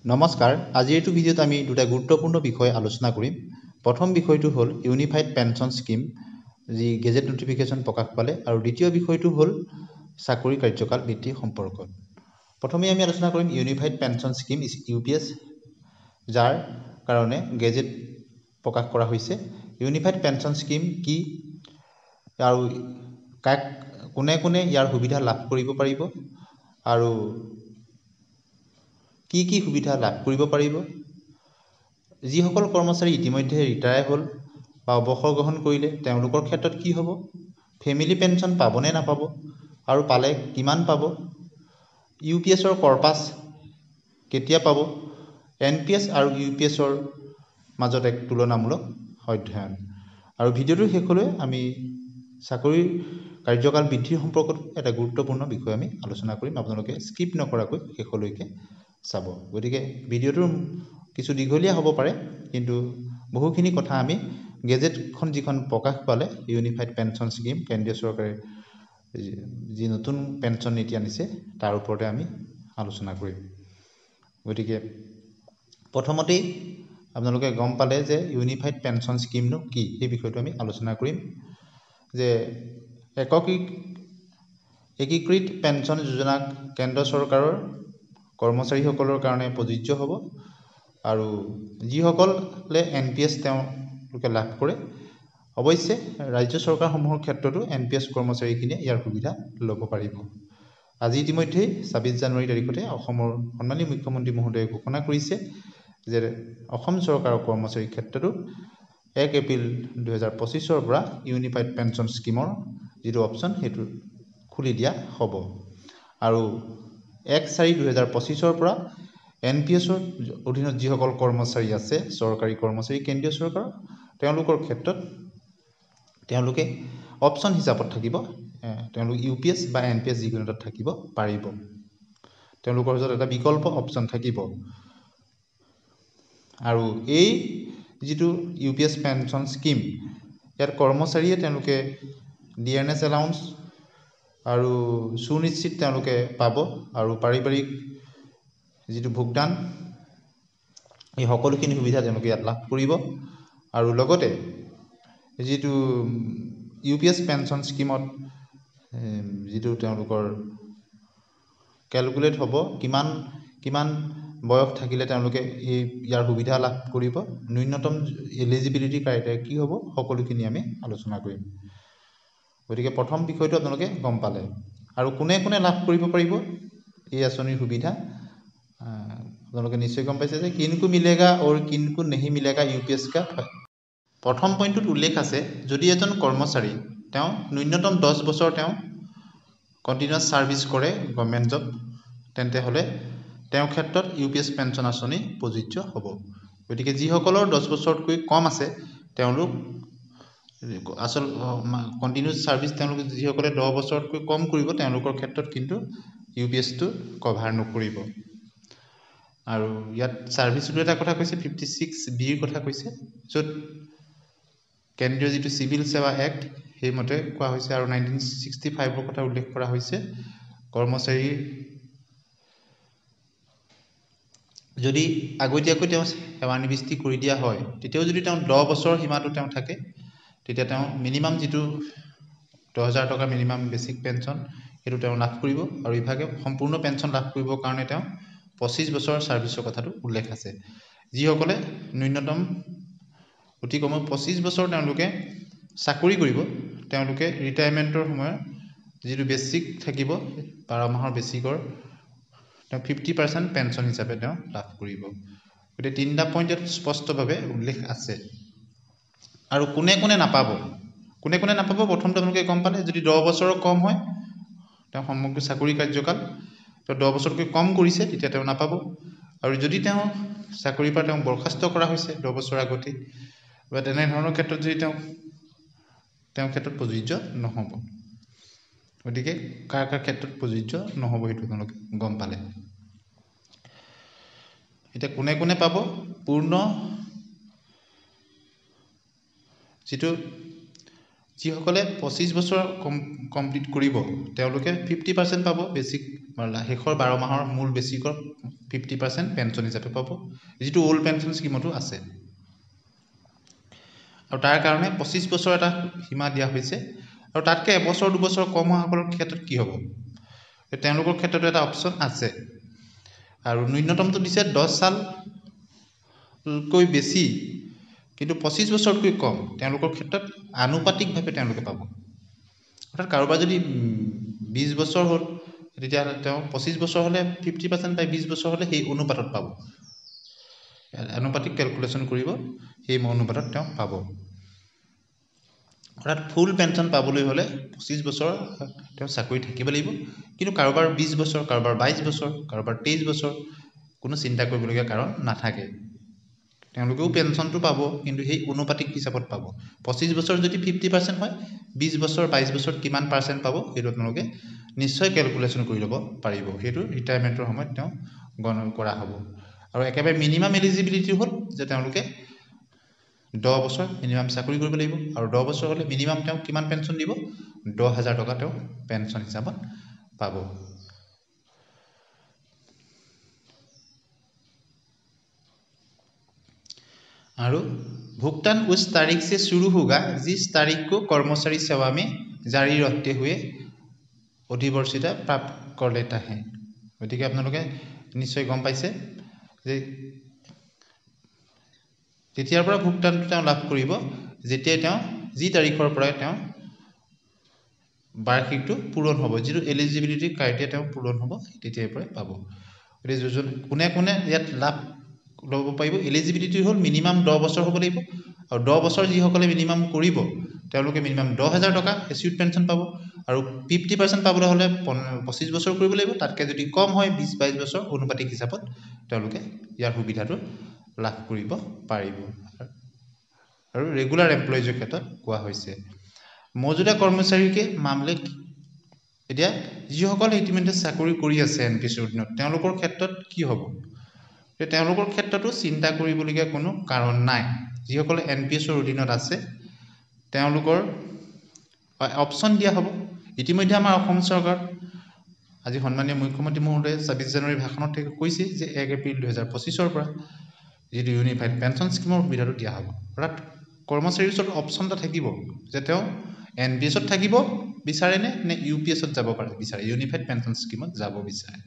নমস্কাৰ আজিৰ এইটো ভিডিঅ'ত আমি দুটা গুৰুত্বপূৰ্ণ বিষয় আলোচনা কৰিম প্ৰথম বিষয়টো হ'ল ইউনিফাইড পেনশন স্কিম যি গেজেট নোটিফিকেশ্যন প্ৰকাশ পালে আৰু দ্বিতীয় বিষয়টো হ'ল চাকৰি কাৰ্যকাল বৃদ্ধি সম্পৰ্কত প্ৰথমে আমি আলোচনা কৰিম ইউনিফাইড পেনশন স্কিম ইউপিএছ যাৰ কাৰণে গেজেট প্ৰকাশ কৰা হৈছে ইউনিফাইড পেনশন স্কিম কি আৰু কাক কোনে কোনে ইয়াৰ সুবিধা লাভ কৰিব পাৰিব আৰু কি কি সুবিধা লাভ কৰিব পাৰিব যিসকল কৰ্মচাৰী ইতিমধ্যে ৰিটায়াৰ হ'ল বা অৱসৰ গ্ৰহণ কৰিলে তেওঁলোকৰ ক্ষেত্ৰত কি হ'ব ফেমিলি পেনশন পাবনে নাপাব আৰু পালে কিমান পাব ইউপিএছৰ কৰ্পাছ কেতিয়া পাব এনপিএছ আৰু ইউপিএছৰ মাজত এক তুলনামূলক অধ্যয়ন আৰু ভিডিঅ'টোৰ শেষলৈ আমি চাকৰি কাৰ্যকাল বৃদ্ধিৰ সম্পৰ্কত এটা গুৰুত্বপূৰ্ণ বিষয় আমি আলোচনা কৰিম আপোনালোকে স্কিপ নকৰাকৈ শেষলৈকে চাব গতিকে ভিডিঅ'টোৰ কিছু দীঘলীয়া হ'ব পাৰে কিন্তু বহুখিনি কথা আমি গেজেটখন যিখন প্ৰকাশ পালে ইউনিফাইড পেনশন স্কিম কেন্দ্ৰীয় চৰকাৰে যি নতুন পেনশন নীতি আনিছে তাৰ ওপৰতে আমি আলোচনা কৰিম গতিকে প্ৰথমতেই আপোনালোকে গম পালে যে ইউনিফাইড পেনশন স্কিমনো কি সেই বিষয়টো আমি আলোচনা কৰিম যে একীকৃত পেনশন যোজনা কেন্দ্ৰ চৰকাৰৰ কৰ্মচাৰীসকলৰ কাৰণে প্ৰযোজ্য হ'ব আৰু যিসকলে এনপিএছ তেওঁলোকে লাভ কৰে অৱশ্যে ৰাজ্য চৰকাৰসমূহৰ ক্ষেত্ৰতো এনপিএছ কৰ্মচাৰীখিনিয়ে ইয়াৰ সুবিধা ল'ব পাৰিব আজি ইতিমধ্যে ২৬ জানুৱাৰী তাৰিখতে অসমৰ সন্মানীয় মুখ্যমন্ত্ৰী মহোদয়ে ঘোষণা কৰিছে যে অসম চৰকাৰৰ কৰ্মচাৰীৰ ক্ষেত্ৰতো ১ এপ্ৰিল ২০২৫ৰ পৰা ইউনিফাইড পেনশন স্কিমৰ যিটো অপশ্যন সেইটো খুলি দিয়া হ'ব আৰু ১/৪/২০২৫ৰ পৰা এনপিএছৰ অধীনত যিসকল কৰ্মচাৰী আছে চৰকাৰী কৰ্মচাৰী কেন্দ্ৰীয় চৰকাৰৰ তেওঁলোকৰ ক্ষেত্ৰত তেওঁলোকে অপশ্যন হিচাপত থাকিব তেওঁলোক ইউপিএছ বা এনপিএছ যিকোনো এটাত থাকিব পাৰিব তেওঁলোকৰ ওচৰত এটা বিকল্প অপশ্যন থাকিব আৰু এই যিটো ইউপিএছ পেনশন স্কিম ইয়াত কৰ্মচাৰীয়ে তেওঁলোকে ডিএনএছ এলাউন্স আৰু সুনিশ্চিত তেওঁলোকে পাব আৰু পাৰিবাৰিক যিটো ভোগদান এই সকলোখিনি সুবিধা তেওঁলোকে ইয়াত লাভ কৰিব আৰু লগতে যিটো ইউপিএছ পেনশন স্কিমত যিটো তেওঁলোকৰ কেলকুলেট হ'ব কিমান বয়স থাকিলে তেওঁলোকে ইয়াৰ সুবিধা লাভ কৰিব ন্যূনতম এলিজিবিলিটি ক্ৰাইটেৰিয়া কি হ'ব সকলোখিনি আমি আলোচনা কৰিম গতিকে প্ৰথম বিষয়টো আপোনালোকে গম পালে আৰু কোনে কোনে লাভ কৰিব পাৰিব এই আঁচনিৰ সুবিধা আপোনালোকে নিশ্চয় গম পাইছে যে কিनको মিলেগা আৰু কিनको নেহি মিলেগা ইউপিএছ কা প্ৰথম পইণ্টটোত উল্লেখ আছে যদি এজন কৰ্মচাৰী তেওঁ ন্যূনতম 10 বছৰ তেওঁ কণ্টিনিউৱাছ ছাৰ্ভিচ কৰে গভৰ্ণমেণ্ট জব তেন্তে হ'লে তেওঁৰ ক্ষেত্ৰত ইউপিএছ পেনশন আঁচনি প্ৰযোজ্য হ'ব গতিকে যিসকলৰ 10 বছৰতকৈ কম আছে তেওঁলোক আচল কণ্টিনিউৱাছ ছাৰ্ভিচ তেওঁলোকে যিসকলে 10 বছৰতকৈ কম কৰিব তেওঁলোকৰ ক্ষেত্ৰত কিন্তু ইউপিএছটো কভাৰ নকৰিব আৰু ইয়াত ছাৰ্ভিচটো এটা কথা কৈছে 56(b)ৰ কথা কৈছে য'ত কেন্দ্ৰীয় যিটো চিভিল সেৱা এক্ট সেইমতে কোৱা হৈছে আৰু 1965ৰ কথা উল্লেখ কৰা হৈছে কৰ্মচাৰীৰ যদি আগতীয়াকৈ তেওঁ সেৱানিবৃত্তি কৰি দিয়া হয় তেতিয়াও যদি তেওঁ 10 বছৰ সীমাটো তেওঁ থাকে তেতিয়া তেওঁ মিনিমাম যিটো 10,000 টকা মিনিমাম বেচিক পেনশন সেইটো তেওঁ লাভ কৰিব আৰু ইভাগে সম্পূৰ্ণ পেনশন লাভ কৰিবৰ কাৰণে তেওঁ 25 বছৰ ছাৰ্ভিচৰ কথাটো উল্লেখ আছে যিসকলে ন্যূনতম অতি কমেও 25 বছৰ তেওঁলোকে চাকৰি কৰিব তেওঁলোকে ৰিটায়াৰমেণ্টৰ সময়ত যিটো বেচিক থাকিব 12 মাহৰ বেচিকৰ তেওঁ 50% পেনশন হিচাপে তেওঁ লাভ কৰিব গতিকে তিনিটা পইণ্ট ইয়াত স্পষ্টভাৱে উল্লেখ আছে আৰু কোনে কোনে নাপাব প্ৰথমতে আপোনালোকে গম পালে যদি 10 বছৰৰ কম হয় তেওঁ সমগ্ৰ চাকৰি কাৰ্যকাল তেওঁ 10 বছৰতকৈ কম কৰিছে তেতিয়া তেওঁ নাপাব আৰু যদি তেওঁ চাকৰিৰ পৰা তেওঁ বৰখাস্ত কৰা হৈছে 10 বছৰ আগতে বা তেনেধৰণৰ ক্ষেত্ৰত যদি তেওঁ ক্ষেত্ৰত প্ৰযোজ্য নহ'ব গতিকে কাৰ ক্ষেত্ৰত প্ৰযোজ্য নহ'ব সেইটো আপোনালোকে গম পালে এতিয়া কোনে কোনে পাব পূৰ্ণ যিটো যিসকলে 25 বছৰ কমপ্লিট কৰিব তেওঁলোকে 50% পাব বেচিক শেষৰ 12 মাহৰ মূল বেছিকৰ 50% পেঞ্চন হিচাপে পাব, যিটো ওল্ড পেঞ্চন স্কিমতো আছে। আৰু তাৰ কাৰণে 25 বছৰ এটা সীমা দিয়া হৈছে। আৰু তাতকৈ এবছৰ 2 বছৰ কম হোৱাসকলৰ ক্ষেত্ৰত কি হ'ব, তেওঁলোকৰ ক্ষেত্ৰতো এটা অপশ্যন আছে। আৰু ন্যূনতমটো দিছে 10 সালকৈ বেছি কিন্তু 25 বছৰতকৈ কম, তেওঁলোকৰ ক্ষেত্ৰত আনুপাতিকভাৱে তেওঁলোকে পাব। অৰ্থাৎ কাৰোবাৰ যদি 20 বছৰ হ'ল তেতিয়াহ'লে তেওঁ 25 বছৰ হ'লে 50% পায়, 20 বছৰ হ'লে সেই অনুপাতত পাব। আনুপাতিক কেলকুলেশ্যন কৰিব, সেই অনুপাতত তেওঁ পাব। অৰ্থাৎ ফুল পেঞ্চন পাবলৈ হ'লে 25 বছৰ তেওঁ চাকৰি থাকিব লাগিব। কিন্তু কাৰোবাৰ 20 বছৰ, কাৰোবাৰ 22 বছৰ, কাৰোবাৰ 23 বছৰ, কোনো চিন্তা কৰিবলগীয়া কাৰণ নাথাকে। তেওঁলোকেও পেঞ্চনটো পাব, কিন্তু সেই অনুপাতিক হিচাপত পাব। 25 বছৰ যদি 50% হয়, 20 বছৰ 22 বছৰত কিমান পাৰ্চেণ্ট পাব সেইটো আপোনালোকে নিশ্চয় কেলকুলেশ্যন কৰি ল'ব পাৰিব। সেইটো ৰিটায়াৰমেণ্টৰ সময়ত তেওঁ গণনা কৰা হ'ব। আৰু একেবাৰে মিনিমাম এলিজিবিলিটি হ'ল যে তেওঁলোকে 10 বছৰ মিনিমাম চাকৰি কৰিব লাগিব। আৰু 10 বছৰ হ'লে মিনিমাম তেওঁ কিমান পেঞ্চন দিব, 10,000 টকা তেওঁ পেঞ্চন হিচাপত পাব। और भुगतान उस तारीख से शुरू होगा जिस तारीख को कर्मचारी सेवा में जारी रहते हुए अधिवर्षिता प्राप्त कर लेता है। गति के आपलोगे निश्चय गम पाइसे जे तेতিয়াर পৰা भुगतानটো তেওঁ লাভ কৰিব যেতিয়া তেওঁ যি তাৰিখৰ পৰা তেওঁ বাৰ্ষিকটো পূৰণ হ'ব, যিটো এলিজিবিলিটি ক্ৰাইটেৰিয়া তেওঁ পূৰণ হ'ব তেতিয়াৰ পৰা পাব। গতিকে যোজন কোনে কোনে ইয়াত লাভ ল'ব পাৰিব, এলিজিবিলিটি হ'ল মিনিমাম 10 বছৰ হ'ব লাগিব। আৰু 10 বছৰ যিসকলে মিনিমাম কৰিব তেওঁলোকে মিনিমাম 10,000 টকা এচিউড পেঞ্চন পাব। আৰু 50% পাবলৈ হ'লে 25 বছৰ কৰিব লাগিব। তাতকৈ যদি কম হয় 20-22 বছৰ অনুপাতিক হিচাপত তেওঁলোকে ইয়াৰ সুবিধাটো লাভ কৰিব পাৰিব। আৰু ৰেগুলাৰ এমপ্লয়িজৰ ক্ষেত্ৰত কোৱা হৈছে। মজুদা কৰ্মচাৰীকে মামলে এতিয়া যিসকলে ইতিমধ্যে চাকৰি কৰি আছে এনপিএছৰ অধীনত তেওঁলোকৰ ক্ষেত্ৰত কি হ'ব, তেওঁলোকৰ ক্ষেত্ৰতো চিন্তা কৰিবলগীয়া কোনো কাৰণ নাই। যিসকলে এনপিএছৰ অধীনত আছে তেওঁলোকৰ অপশ্যন দিয়া হ'ব। ইতিমধ্যে আমাৰ অসম চৰকাৰ আজি সন্মানীয় মুখ্যমন্ত্ৰী মহোদয়ে 26 জানুৱাৰী ভাষণত কৈছে যে 1 এপ্ৰিল 2025 পৰা যিটো ইউনিফাইড পেঞ্চন স্কিমৰ সুবিধাটো দিয়া হ'ব। অৰ্থাৎ কৰ্মচাৰীৰ ওচৰত অপশ্যন এটা থাকিব যে তেওঁ এনপিএছত থাকিব বিচাৰে নে ইউপিএছত যাব পাৰে বিচাৰে, ইউনিফাইড পেঞ্চন স্কিমত যাব বিচাৰে।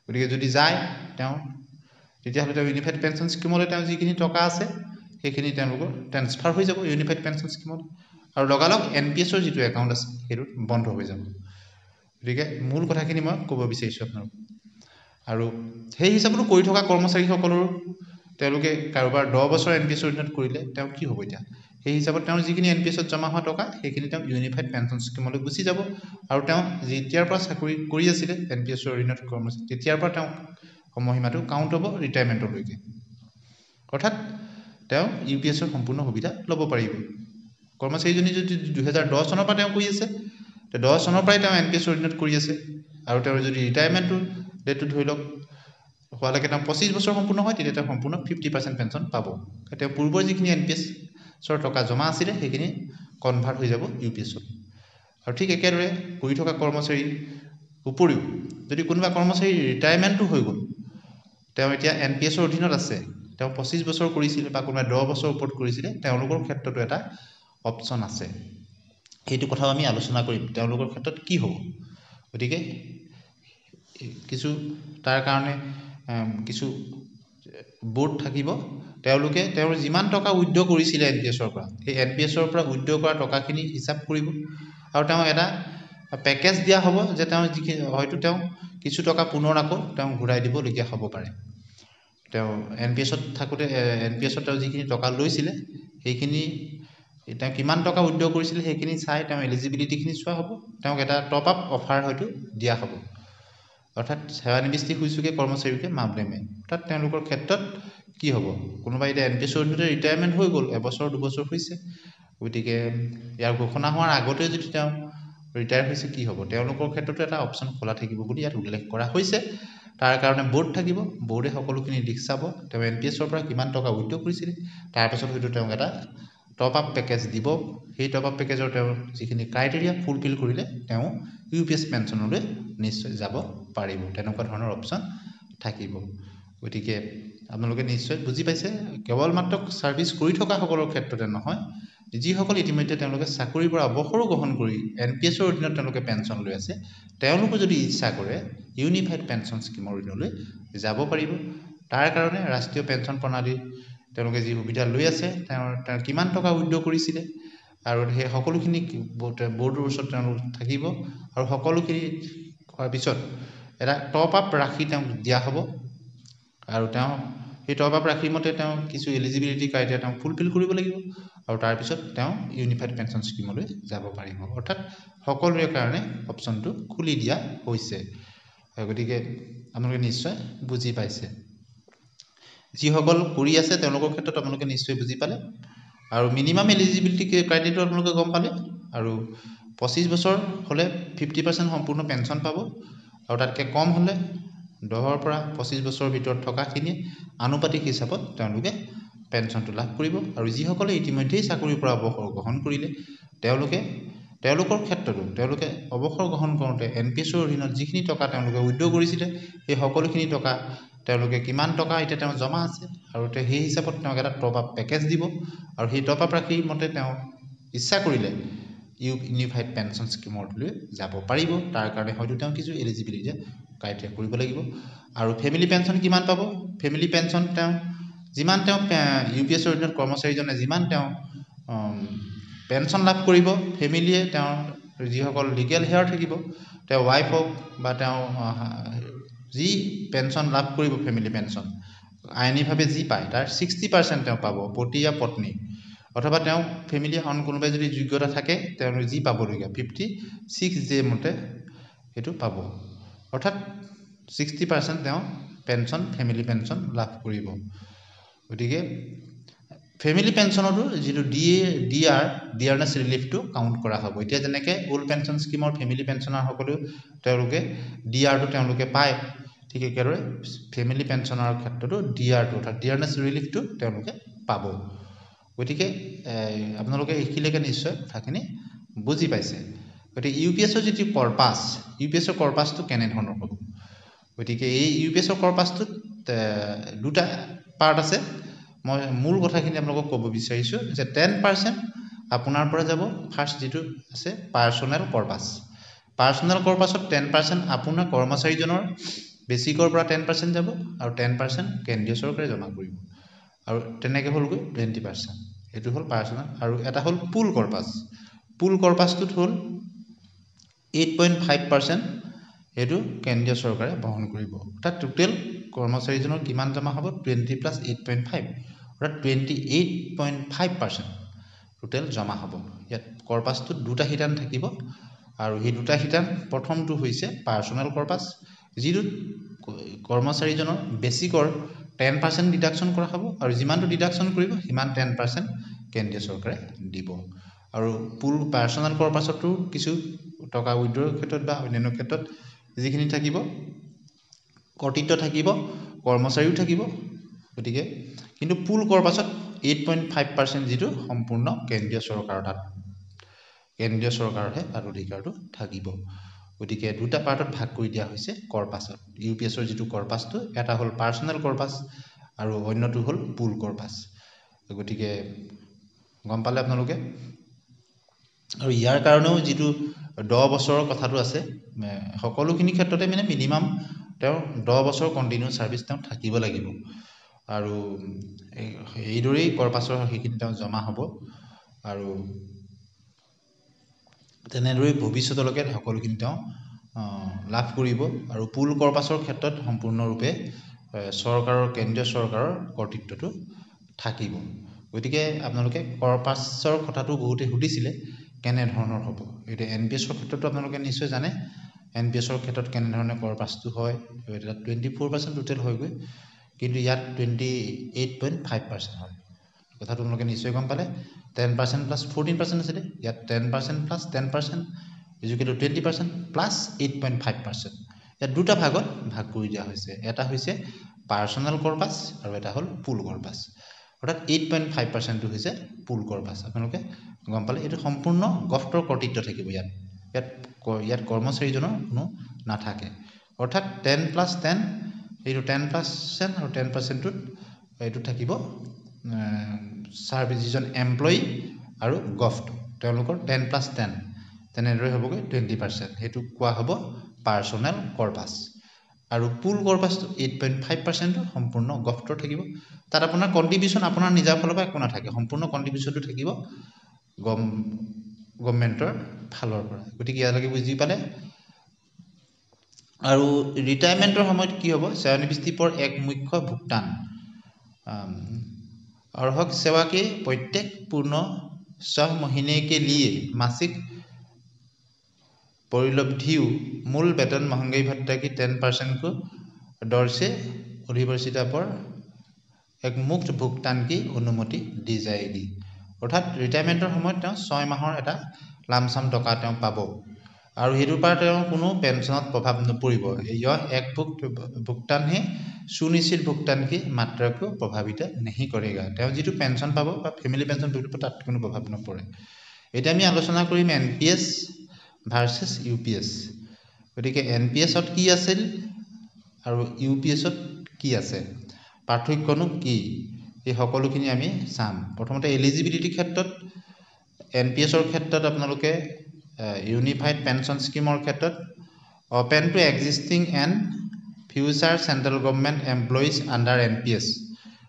গতিকে যদি যায় তেওঁ তেতিয়াহ'লে তেওঁ ইউনিফাইড পেঞ্চন স্কিমলৈ তেওঁ যিখিনি টকা আছে সেইখিনি তেওঁলোকৰ ট্ৰেন্সফাৰ হৈ যাব ইউনিফাইড পেঞ্চন স্কিমত। আৰু লগালগ এনপিএছৰ যিটো একাউণ্ট আছে সেইটো বন্ধ হৈ যাব। গতিকে মূল কথাখিনি মই ক'ব বিচাৰিছোঁ আপোনালোক। আৰু সেই হিচাপতো কৰি থকা কৰ্মচাৰীসকলৰ তেওঁলোকে কাৰোবাৰ 10 বছৰ এনপিএছৰ অধীনত কৰিলে তেওঁ কি হ'ব এতিয়া, সেই হিচাপত তেওঁৰ যিখিনি এনপিএছত জমা হোৱা টকা সেইখিনি তেওঁ ইউনিফাইড পেঞ্চন স্কিমলৈ গুচি যাব। আৰু তেওঁ যেতিয়াৰ পৰা চাকৰি কৰি আছিলে এনপিএছৰ অধীনত কৰ্মচাৰী তেতিয়াৰ পৰা তেওঁ সময়সীমাটো কাউণ্ট হ'ব ৰিটায়াৰমেণ্টলৈকে। অৰ্থাৎ তেওঁ ইউপিএছৰ সম্পূৰ্ণ সুবিধা ল'ব পাৰিব। কৰ্মচাৰীজনী যদি 2010 চনৰ পৰা তেওঁ কৰি আছে, 10 চনৰ পৰাই তেওঁ এনপিএছৰ অধীনত কৰি আছে। আৰু তেওঁৰ যদি ৰিটায়াৰমেণ্টৰ ডেটটো ধৰি লওক হোৱালৈকে তেওঁ 25 বছৰ সম্পূৰ্ণ হয় তেতিয়া তেওঁ সম্পূৰ্ণ 50% পেঞ্চন পাব। তেওঁ পূৰ্বৰ যিখিনি এনপিএছৰ টকা জমা আছিলে সেইখিনি কনভাৰ্ট হৈ যাব ইউপিএছত। আৰু ঠিক একেদৰে কৰি থকা কৰ্মচাৰীৰ উপৰিও যদি কোনোবা কৰ্মচাৰী ৰিটায়াৰমেণ্টটো হৈ গ'ল, তেওঁ এতিয়া এনপিএছৰ অধীনত আছে, তেওঁ 25 বছৰ কৰিছিলে বা কোনোবাই 10 বছৰ ওপৰত কৰিছিলে, তেওঁলোকৰ ক্ষেত্ৰতো এটা অপশ্যন আছে। সেইটো কথাও আমি আলোচনা কৰিম তেওঁলোকৰ ক্ষেত্ৰত কি হ'ব। গতিকে কিছু তাৰ কাৰণে কিছু বোৰ্ড থাকিব, তেওঁলোকে তেওঁৰ যিমান টকা উইথড্ৰ কৰিছিলে এনপিএছৰ পৰা সেই এনপিএছৰ পৰা উইথড্ৰ কৰা টকাখিনি হিচাপ কৰিব। আৰু তেওঁ এটা পেকেজ দিয়া হ'ব যে তেওঁ যিখিনি হয়তো তেওঁ কিছু টকা পুনৰ আকৌ তেওঁ ঘূৰাই দিবলগীয়া হ'ব পাৰে। তেওঁ এনপিএছত থাকোঁতে এনপিএছত তেওঁ যিখিনি টকা লৈছিলে সেইখিনি তেওঁ কিমান টকা উইথড্ৰ কৰিছিলে সেইখিনি চাই তেওঁ এলিজিবিলিটিখিনি চোৱা হ'ব, তেওঁক এটা টপ আপ অফাৰ হয়তো দিয়া হ'ব। অৰ্থাৎ সেৱানিবৃত্তি সূচকে কৰ্মচাৰীকে মামলে অৰ্থাৎ তেওঁলোকৰ ক্ষেত্ৰত কি হ'ব, কোনোবাই এতিয়া এনপিএছৰ অধীনতে ৰিটায়াৰমেণ্ট হৈ গ'ল, এবছৰ 2 বছৰ হৈছে, গতিকে ইয়াৰ ঘোষণা হোৱাৰ আগতে যদি তেওঁ ৰিটায়াৰ হৈছে কি হ'ব, তেওঁলোকৰ ক্ষেত্ৰতো এটা অপশ্যন খোলা থাকিব বুলি ইয়াত উল্লেখ কৰা হৈছে। তাৰ কাৰণে বোৰ্ড থাকিব, বোৰ্ডে সকলোখিনি দিশ চাব, তেওঁ এনপিএছৰ পৰা কিমান টকা উইথড্ৰ কৰিছিলে, তাৰপাছত হয়তো তেওঁক এটা টপ আপ পেকেজ দিব সেই টপ আপ পেকেজৰ তেওঁ যিখিনি ক্ৰাইটেৰিয়া ফুলফিল কৰিলে তেওঁ ইউপিএছ পেঞ্চনলৈ নিশ্চয় যাব পাৰিব তেনেকুৱা ধৰণৰ অপচন থাকিব গতিকে আপোনালোকে নিশ্চয় বুজি পাইছে কেৱল মাত্ৰ সাৰ্ভিস কৰি থকা সকলৰ ক্ষেত্ৰতে নহয় যিসকল ইতিমধ্যে তেওঁলোকে চাকৰিৰ পৰা অৱসৰ গ্ৰহণ কৰি এনপিএছৰ অধীনত তেওঁলোকে পেঞ্চন লৈ আছে তেওঁলোকে যদি ইচ্ছা কৰে ইউনিফাইড পেঞ্চন স্কিমৰ অধীনলৈ যাব পাৰিব তাৰ কাৰণে ৰাষ্ট্ৰীয় পেঞ্চন প্ৰণালী তেওঁলোকে যি সুবিধা লৈ আছে তেওঁ কিমান টকা উইথড্ৰ কৰিছিলে আৰু সেই সকলোখিনি বৰ্ডৰ ওচৰত তেওঁলোক থাকিব আৰু সকলোখিনি কৰাৰ পিছত এটা টপ আপ ৰাখি তেওঁক দিয়া হ'ব আৰু তেওঁ এই টপ আপ ৰাখি মতে তেওঁ কিছু এলিজিবিলিটি ক্ৰাইটেৰিয়া তেওঁ ফুলফিল কৰিব লাগিব আৰু তাৰ পিছত তেওঁ ইউনিফাইড পেঞ্চন স্কিমলৈ যাব পাৰিব অৰ্থাৎ সকলোৰে কাৰণে অপচনটো খুলি দিয়া হৈছে গতিকে আপোনালোকে নিশ্চয় বুজি পাইছে যিসকল কৰি আছে তেওঁলোকৰ ক্ষেত্ৰত আপোনালোকে নিশ্চয় বুজি পালে আৰু মিনিমাম এলিজিবিলিটি ক্ৰাইটেৰিয়াটো আপোনালোকে গম পালে আৰু 25 বছৰ হলে 50% সম্পূৰ্ণ পেঞ্চন পাব আৰু তাতকৈ কম হলে 10 পৰা 25 বছৰৰ ভিতৰত থকাখিনি আনুপাতিক হিচাপত তেওঁলোকে পেঞ্চনটো লাভ কৰিব আৰু যিসকলে ইতিমধ্যে চাকৰিৰ পৰা অৱসৰ গ্ৰহণ কৰিলে তেওঁলোকৰ ক্ষেত্ৰতো তেওঁলোকে অৱসৰ গ্ৰহণ কৰোঁতে এনপিএছৰ অধীনত যিখিনি টকা তেওঁলোকে উইথড্ৰ কৰিছিলে সেই সকলোখিনি টকা তেওঁলোকে কিমান টকা এতিয়া তেওঁ জমা আছে আৰু সেই হিচাপত তেওঁক এটা টপ আপ পেকেজ দিব আৰু সেই টপ আপ ৰাখি মতে তেওঁ ইচ্ছা কৰিলে ইউনিফাইড পেঞ্চন স্কিমলৈ যাব পাৰিব তাৰ কাৰণে হয়তো তেওঁ কিছু এলিজিবিলিটি ক্ৰাইটেৰিয়া কৰিব লাগিব আৰু ফেমিলি পেঞ্চন কিমান পাব ফেমিলি পেঞ্চন তেওঁ যিমান তেওঁ ইউপিএছৰ অধীনত কৰ্মচাৰীজনে যিমান তেওঁ পেঞ্চন লাভ কৰিব ফেমিলিয়ে তেওঁৰ যিসকল লিগেল হেয়াৰ থাকিব তেওঁ ৱাইফ হওক বা তেওঁ যি পেঞ্চন লাভ কৰিব ফেমিলি পেঞ্চন আইনীভাৱে যি পায় তাৰ 60% তেওঁ পাব পতি বা পত্নী অথবা তেওঁ ফেমিলি আন কোনোবাই যদি যোগ্যতা থাকে তেওঁ যি পাবলগীয়া 56 জে মতে সেইটো পাব অৰ্থাৎ 60% তেওঁ পেঞ্চন ফেমিলি পেঞ্চন লাভ কৰিব গতিকে ফেমিলি পেঞ্চনতো যেটো ডিআৰনেছ ৰিলিফটো কাউন্ট কৰা হ'ব এতিয়া যেনেকৈ ওল্ড পেঞ্চন স্কিমৰ ফেমিলি পেঞ্চনাৰ সকলো তেওঁলোকে ডিআৰটো তেওঁলোকে পায় ঠিক একেদৰে ফেমিলি পেঞ্চনৰ ক্ষেত্ৰতো ডিআৰটো অৰ্থাৎ ডিআৰনেছ ৰিলিফটো তেওঁলোকে পাব গতিকে আপোনালোকে এইখিলৈকে নিশ্চয় কথাখিনি বুজি পাইছে গতিকে ইউপিএছৰ যিটো কৰ্পাছ ইউপিএছৰ কৰ্পাছটো কেনে ধৰণৰ হ'ব গতিকে এই ইউপিএছৰ কৰ্পাছটোত দুটা পাৰ্ট আছে মই মূল কথাখিনি আপোনালোকক ক'ব বিচাৰিছোঁ যে 10% আপোনাৰ পৰা যাব ফাৰ্ষ্ট যেটো আছে পাৰ্সোনেল কৰ্পাছত 10% আপোনাৰ কৰ্মচাৰীজনৰ বেছিকৰ পৰা 10% যাব আৰু 10% কেন্দ্ৰীয় চৰকাৰে জমা কৰিব আৰু তেনেকৈ হ'লগৈ 20% এটো হ'ল পাৰ্সোনেল আৰু এটা হ'ল পুল কৰ্পাছটোত হ'ল 8.5% এটো কেন্দ্ৰীয় চৰকাৰে বহন কৰিব অৰ্থাৎ টোটেল কৰ্মচাৰীজনৰ কিমান জমা হ'ব 20 + 8.5 অৰ্থাৎ 28.5% টোটেল জমা হ'ব ইয়াত কৰ্পাছটোত দুটা হিতান থাকিব আৰু এই দুটা হিতান প্ৰথমটো হৈছে পাৰ্সোনেল কৰ্পাছ যিটো কৰ্মচাৰীজনৰ বেছিকৰ 10% ডিডাকশন কৰা হ'ব আৰু যিমানটো ডিডাকশন কৰিব সিমান 10% কেন্দ্ৰীয় চৰকাৰে দিব আৰু পুল পাৰ্সোনেল কৰ্পাছতো কিছু টকা উইথড্ৰৰ ক্ষেত্ৰত বা অন্যান্য ক্ষেত্ৰত যিখিনি থাকিব কৰ্তৃত্ব থাকিব কৰ্মচাৰীও থাকিব গতিকে কিন্তু পুল কৰ্পাছত 8.5% যেটো সম্পূৰ্ণ কেন্দ্ৰীয় চৰকাৰৰহে তাৰ অধিকাৰটো থাকিব গতিকে দুটা পাৰ্টত ভাগ কৰি দিয়া হৈছে কৰ্পাছত ইউপিএছৰ যেটো কৰ্পাছটো এটা হ'ল পাৰ্সোনেল কৰ্পাছ আৰু অন্যটো হ'ল পুল কৰ্পাছ গতিকে গম পালে আপোনালোকে আৰু ইয়াৰ কাৰণেও যেটো 10 বছৰৰ কথাটো আছে সকলোখিনি ক্ষেত্ৰতে মানে মিনিমাম তেওঁ 10 বছৰ কন্টিনিউ সাৰ্ভিস তেওঁ থাকিব লাগিব আৰু এইদৰেই কৰ্পাছৰ সেইখিনি তেওঁ জমা হ'ব আৰু তেনেদৰেই ভৱিষ্যতলৈকে সকলোখিনি তেওঁ লাভ কৰিব আৰু পুল কৰ্পাছৰ ক্ষেত্ৰত সম্পূৰ্ণৰূপে চৰকাৰৰ কেন্দ্ৰীয় চৰকাৰৰ কৰ্তৃত্বটো থাকিব গতিকে আপোনালোকে কৰ্পাছৰ কথাটো বহুতে সুধিছিলে কেনে ধৰণৰ হ'ব এটা এনপিএছৰ ক্ষেত্ৰতো আপোনালোকে নিশ্চয় জানে এনপিএছৰ ক্ষেত্ৰত কেনে ধৰণে কৰ্পাছটো হয় এটা 24% টোটেল হৈ গৈ কিন্তু ইয়াত 28.5% হয় কথাটো আপোনালোকে নিশ্চয় গম পালে 10% + 14% আছে ইয়াত 10% + 10% ইজুকেটো 20% + 8.5% ইয়াত দুটা ভাগত ভাগ কৰি দিয়া হৈছে এটা হৈছে পাৰ্সোনেল কৰ্পাছ আৰু এটা হ'ল পুল কৰ্পাছ অৰ্থাৎ 8.5% হৈছে পুল কৰ্পাছ আপোনালোকে গম পালে এইটো সম্পূৰ্ণ গভটৰ কৰ্তৃত্ব থাকিব ইয়াত কৰ্মচাৰীজনৰ কোনো নাথাকে অৰ্থাৎ 10+10 এইটো 10% আৰু 10%ত এইটো থাকিব সাৰ্ভিস যিজন এমপ্লয়ি আৰু গভট তেওঁলোকৰ 10+10 তেনেদৰে হ'বগৈ 20% হেতু কোৱা হ'ব পাৰ্সোনেল কৰ্পাছ আৰু পুল কৰ্পাছ 8.5% সম্পূৰ্ণ গভটৰ থাকিব তাত আপোনাৰ কন্ট্ৰিবিউশন আপোনাৰ নিজৰ ফালৰ পৰা একো নাথাকে সম্পূৰ্ণ কন্ট্ৰিবিউশনটো থাকিব গভৰ্ণমেণ্টৰ ফালৰ পৰা গতিকে ইয়ালৈকে বুজি পালে আৰু ৰিটায়াৰমেন্টৰ সময়ত কি হ'ব সেৱানিবৃত্তিৰ এক মুখ্য ভুগতান अर्हक सेवा के प्रत्येक पूर्ण 6 महीने के लिए मासिक परिलब्धियों मूल वेतन महंगाई भत्ता की 10% को दर से अधिवर्षिता पर एक मुक्त भुगतान की अनुमति दी जाएगी अर्थात रिटायरमेंटर समय 6 माहर এটা লামসাম টকা তেওঁ পাব আৰু হেতুৰ পৰা তেওঁ কোনো পেনশনত প্ৰভাৱ নপৰিব यह एक भुगतान है सुनिश्चित भुगतान की मात्रा को प्रभावित नहीं करेगा তেওঁ যেটো পেনশন পাব বা ফ্যামিলি পেনশন বিকল্প তাত কোনো প্ৰভাৱ নপৰে এটা আমি আলোচনা কৰিম এনপিএস ভাৰ্সেস ইউপিএস গতিকে এনপিএস ত কি আছিল আৰু ইউপিএস ত কি আছে পাৰ্থক্যনো কি এই সকলোখিনি আমি চাম প্ৰথমতে এলিজিবিলিটি ক্ষেত্ৰত এনপিএস ৰ ক্ষেত্ৰত আপোনালোকে ইউনিফাইড পেনশন স্কিমৰ ক্ষেত্ৰত open to existing and future central government employees under NPS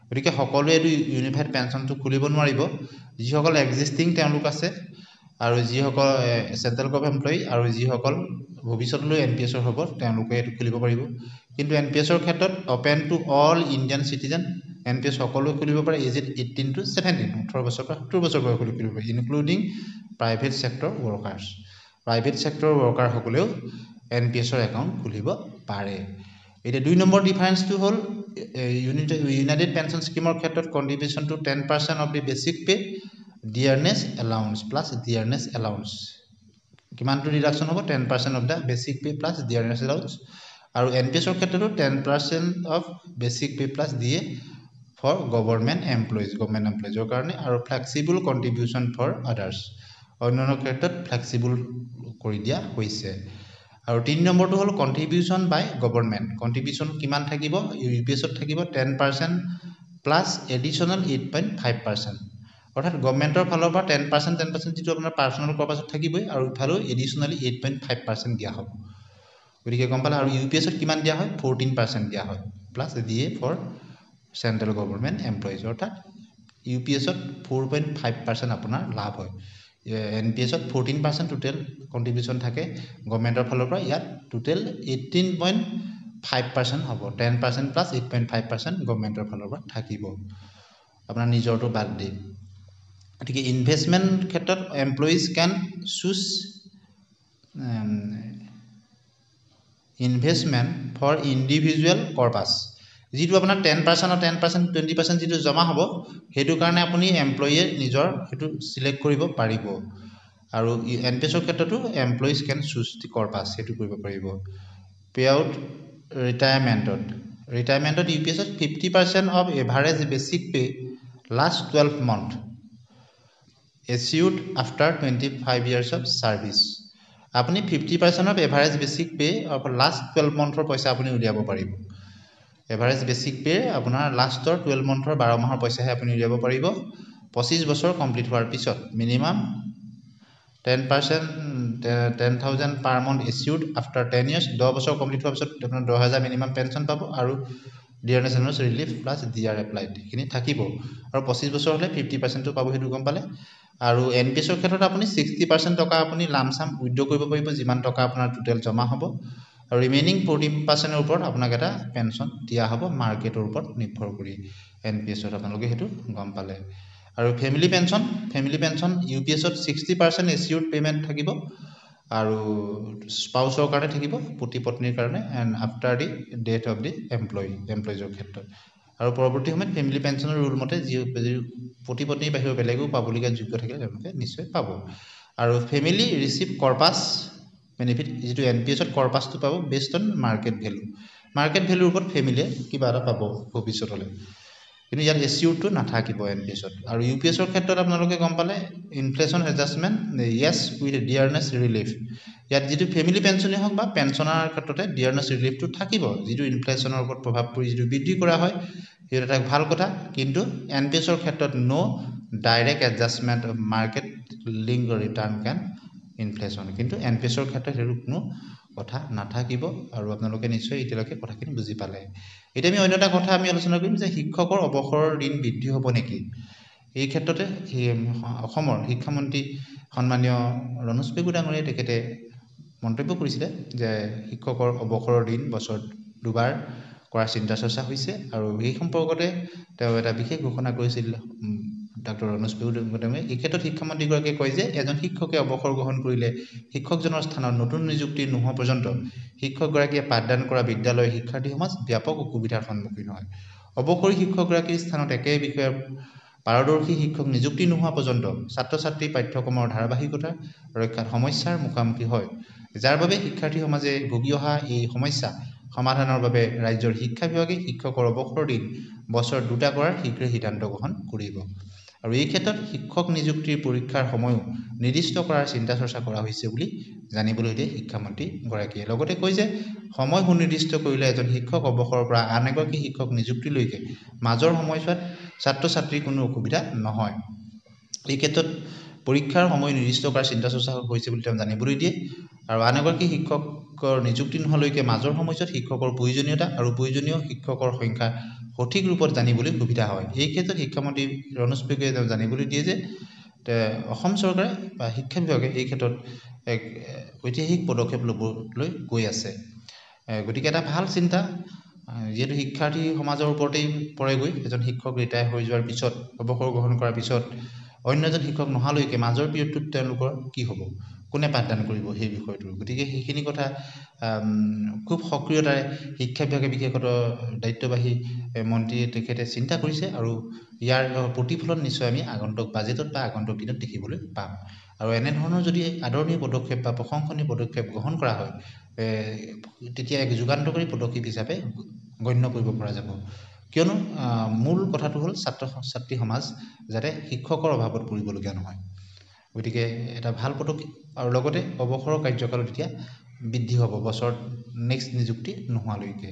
গতিকে সকলোৱে এই ইউনিফাইড পেনশনটো খুলিব নোৱাৰিব যিসকল এক্সিস্টিং তেওঁলোক আছে আৰু যিসকল সেন্ট্ৰেল গভৰ্ণমেণ্ট এমপ্লয়ি আৰু যিসকল ভৱিষ্যতলৈ এনপিএস ৰ হ'ব তেওঁলোকে এটো খুলিব পাৰিব কিন্তু এনপিএস ৰ ক্ষেত্ৰত open to all Indian citizen NPS সকলো খুলিব পাৰে এজ 18 to 17 18 বছৰ পৰা 70 বছৰ বয়স খুলিব পাৰে including private sector workers private sector worker সকলেও এনপিএস ৰ একাউন্ট খুলিব পাৰে এটা দুই নম্বৰ ডিফাৰেন্সটো হল ইউনাইটেড পেনশন স্কিমৰ ক্ষেত্ৰত contribution to 10% of the basic pay dearness allowance plus dearness allowance কিমানটো ৰিডাকশন হ'ব 10% of the basic pay plus dearness allowance আৰু এনপিএস ৰ ক্ষেত্ৰতো 10% অফ বেসিক পে প্লাস দিয়ে ফৰ গভৰ্ণমেণ্ট এমপ্লয়িজৰ কাৰণে আৰু ফ্লেক্সিবল কন্ট্ৰিবিউশন ফৰ আদাৰ্স অন্যান্য ক্ষেত্ৰত ফ্লেক্সিবল কৰি দিয়া হৈছে আৰু 3 নম্বৰটো হল কন্ট্ৰিবিউশন বাই গভৰ্ণমেণ্ট কন্ট্ৰিবিউশন কিমান থাকিব ইউপিএস ত থাকিব 10% প্লাস এডিশনাল 8.5% অৰ্থাৎ গভৰ্ণমেণ্টৰ ফালৰ পৰা 10% যেটো আপোনাৰ পাৰ্সোনেল কৰ্পাছত থাকিবই আৰু ইফালে এডিশনালি 8.5% দিয়া হ'ব গতিকে গম পালে আৰু ইউপিএস ত কিমান দিয়া হয় 14% দিয়া হয় প্লাস দিয়ে ফৰ সেন্ট্ৰেল গভৰ্ণমেণ্ট এমপ্লয়িজ অৰ্থাৎ ইউপিএস ত 4.5% আপোনাৰ লাভ হয় এনপিএস ত 14% টোটাল কন্ট্ৰিবিউশন থাকে গভৰ্ণমেণ্টৰ ফালৰ পৰা ইয়াত টোটাল 18.5% হ'ব 10% প্লাস 8.5% গভৰ্ণমেণ্টৰ ফালৰ পৰা থাকিব আপোনাৰ নিজৰটো বাদ দি গতিকে ইনভেষ্টমেন্ট ক্ষেত্ৰত employees can choose investment for individual corpus যেটো আপোনাৰ 10% 20% যেটো জমা হ'ব হেতু কাৰণে আপুনি এমপ্লয়িয়ে নিজৰ হেতু সিলেক্ট কৰিব পাৰিব আৰু এনপিএস ৰ ক্ষেত্ৰতো employees can choose the corpus হেতু কৰিব পাৰিব পে আউট ৰিটায়াৰমেন্টত ইউপিএস ত 50% of average basic pay last 12 month issued after 25 years of service আপুনি 50% of average basic pay off last 12 monthৰ পইচা আপুনি উলিয়াব পাৰিব এভাৰেজ বেসিক পে আপোনাৰ লাষ্টৰ 12 monthৰ 12 মাহৰ পইচাহে আপুনি উলিয়াব পাৰিব 25 বছৰ কমপ্লিট হোৱাৰ পিছত minimum 10% 10,000 per month issued after 10 years 10 বছৰ কমপ্লিট হোৱাৰ পিছত আপোনাৰ 10,000 মিনিমাম পেনশন পাব আৰু dearness allowance relief plus DR applied খিনি থাকিব আৰু 25 বছৰ হলে 50% টো পাব হেতু গম পালে আৰু এনপিএস ৰ ক্ষেত্ৰত আপুনি 60% টকা আপুনি লামসাম উইথড্ৰ কৰিব পাৰিব যিমান টকা আপোনাৰ টোটাল জমা হ'ব আৰু ৰিমেইনিং 40% ওপৰত আপোনাক এটা পেনশন দিয়া হ'ব মাৰ্কেটৰ ওপৰত নিৰ্ভৰ কৰি এনপিএস ত আপোনালোকে হেতু গম পালে আৰু ফ্যামিলি পেনশন ইউপিএস ত 60% এচিউড পেমেন্ট থাকিব আৰু স্পাউসৰ কাৰণে থাকিব পতি পত্নীৰ কাৰণে and after the death of the এমপ্লয়িজৰ ক্ষেত্ৰত আৰু পৰৱৰ্তী সময়ত ফ্যামিলি পেনশনৰ ৰুল মতে যি পতি পত্নীৰ বাহিৰে বেলেগও পাবলগীয়া যোগ্য থাকিলে তেওঁলোকে নিশ্চয় পাব আৰু ফ্যামিলি ৰিসিভ কৰ্পাছ বেনিফিট যেটো এনপিএস ত কৰ্পাছটো পাব বেসড অন মাৰ্কেট ভ্যালুৰ ওপৰত ফ্যামিলিয়ে কিবা এটা পাব ভৱিষ্যতলৈ কিন্তু ইয়াত এচিউৰটো নাথাকিব এনপিএছত আৰু ইউপিএছৰ ক্ষেত্ৰত আপোনালোকে গম পালে inflation adjustment Yes with dearness relief ইয়াত যিটো ফেমিলি পেঞ্চনেই হওক বা পেঞ্চনাৰ ক্ষেত্ৰতে ডিয়াৰনেছ ৰিলিফটো থাকিব যিটো ইনফ্লেশ্যনৰ ওপৰত প্ৰভাৱ পৰি যিটো বৃদ্ধি কৰা হয় সেইটো এটা ভাল কথা কিন্তু এনপিএছৰ ক্ষেত্ৰত no' direct adjustment of market link return can inflation কিন্তু এনপিএছৰ ক্ষেত্ৰত সেইটো কোনো কথা নাথাকিব আৰু আপোনালোকে নিশ্চয় এতিয়ালৈকে কথাখিনি বুজি পালে এতিয়া আমি অন্য এটা কথা আমি আলোচনা কৰিম যে শিক্ষকৰ অৱসৰৰ দিন বৃদ্ধি হ'ব নেকি এই ক্ষেত্ৰতে অসমৰ শিক্ষামন্ত্ৰী সন্মানীয় ৰণোজ পেগু ডাঙৰীয়াই তেখেতে মন্তব্য কৰিছিলে যে শিক্ষকৰ অৱসৰৰ দিন বছৰত দুবাৰ কৰাৰ চিন্তা চৰ্চা হৈছে আৰু এই সম্পৰ্কতে তেওঁ এটা বিশেষ ঘোষণা কৰিছিল ডক্টৰ ৰণোজ পেগু ডাঙৰীয়াই এই ক্ষেত্ৰত শিক্ষামন্ত্ৰীগৰাকীয়ে কয় যে এজন শিক্ষকে অৱসৰ গ্ৰহণ কৰিলে শিক্ষকজনৰ স্থানত নতুন নিযুক্তি নোহোৱা পৰ্যন্ত শিক্ষকগৰাকীয়ে পাঠদান কৰা বিদ্যালয়ৰ শিক্ষাৰ্থী সমাজ ব্যাপক অসুবিধাৰ সন্মুখীন হয় অৱসৰী শিক্ষকগৰাকীৰ স্থানত একে বিষয়ৰ পাৰদৰ্শী শিক্ষক নিযুক্তি নোহোৱা পৰ্যন্ত ছাত্ৰ ছাত্ৰী পাঠ্যক্ৰমৰ ধাৰাবাহিকতা ৰক্ষাত সমস্যাৰ মুখামুখি হয় যাৰ বাবে শিক্ষাৰ্থী সমাজে ভুগি অহা এই সমস্যা সমাধানৰ বাবে ৰাজ্যৰ শিক্ষা বিভাগে শিক্ষকৰ অৱসৰৰ দিন বছৰত 2টা কৰাৰ শীঘ্ৰে সিদ্ধান্ত গ্ৰহণ কৰিব আৰু এই ক্ষেত্ৰত শিক্ষক নিযুক্তিৰ পৰীক্ষাৰ সময়ও নিৰ্দিষ্ট কৰাৰ চিন্তা চৰ্চা কৰা হৈছে বুলি জানিবলৈ দিয়ে শিক্ষামন্ত্ৰী গৰাকীয়ে লগতে কয় যে সময় সুনিৰ্দিষ্ট কৰিলে এজন শিক্ষক অৱসৰৰ পৰা আন এগৰাকী শিক্ষক নিযুক্তিলৈকে মাজৰ সময়ছোৱাত ছাত্ৰ ছাত্ৰীৰ কোনো অসুবিধা নহয় এই ক্ষেত্ৰত পৰীক্ষাৰ সময় নিৰ্দিষ্ট কৰাৰ চিন্তা চৰ্চা হৈছে বুলি তেওঁ জানিবলৈ দিয়ে আৰু আন এগৰাকী শিক্ষকৰ নিযুক্তি নোহোৱালৈকে মাজৰ সময়ছোৱাত শিক্ষকৰ প্ৰয়োজনীয়তা আৰু প্ৰয়োজনীয় শিক্ষকৰ সংখ্যা সঠিক ৰূপত জানিবলৈ সুবিধা হয় এই ক্ষেত্ৰত শিক্ষামন্ত্ৰী ৰণোজ পেগুৱে তেওঁ জানিবলৈ দিয়ে যে অসম চৰকাৰে বা শিক্ষা বিভাগে এই ক্ষেত্ৰত এক ঐতিহাসিক পদক্ষেপ ল'বলৈ গৈ আছে গতিকে এটা ভাল চিন্তা যেহেতু শিক্ষাৰ্থী সমাজৰ ওপৰতেই পৰেগৈ এজন শিক্ষক ৰিটায়াৰ হৈ যোৱাৰ পিছত অৱসৰ গ্ৰহণ কৰাৰ পিছত অন্য এজন শিক্ষক নোহোৱালৈকে মাজৰ পিৰিয়ডটোত তেওঁলোকৰ কি হ'ব কোনে পাঠদান কৰিব সেই বিষয়টো গতিকে সেইখিনি কথা খুব সক্ৰিয়তাৰে শিক্ষা বিভাগে বিশেষত দায়িত্ববাহী মন্ত্ৰীয়ে তেখেতে চিন্তা কৰিছে আৰু ইয়াৰ প্ৰতিফলন নিশ্চয় আমি আগন্তুক বাজেটত বা আগন্তুক দিনত দেখিবলৈ পাম আৰু এনেধৰণৰ যদি আদৰণীয় পদক্ষেপ বা প্ৰশংসনীয় পদক্ষেপ গ্ৰহণ কৰা হয় তেতিয়া এক যুগান্তকাৰী পদক্ষেপ হিচাপে গণ্য কৰিব পৰা যাব কিয়নো মূল কথাটো হ'ল ছাত্ৰ ছাত্ৰী সমাজ যাতে শিক্ষকৰ অভাৱত পৰিবলগীয়া নহয় গতিকে এটা ভাল পদক্ষেপ আৰু লগতে অৱসৰৰ কাৰ্যকালত এতিয়া বৃদ্ধি হ'ব বছৰত নেক্সট নিযুক্তি নোহোৱালৈকে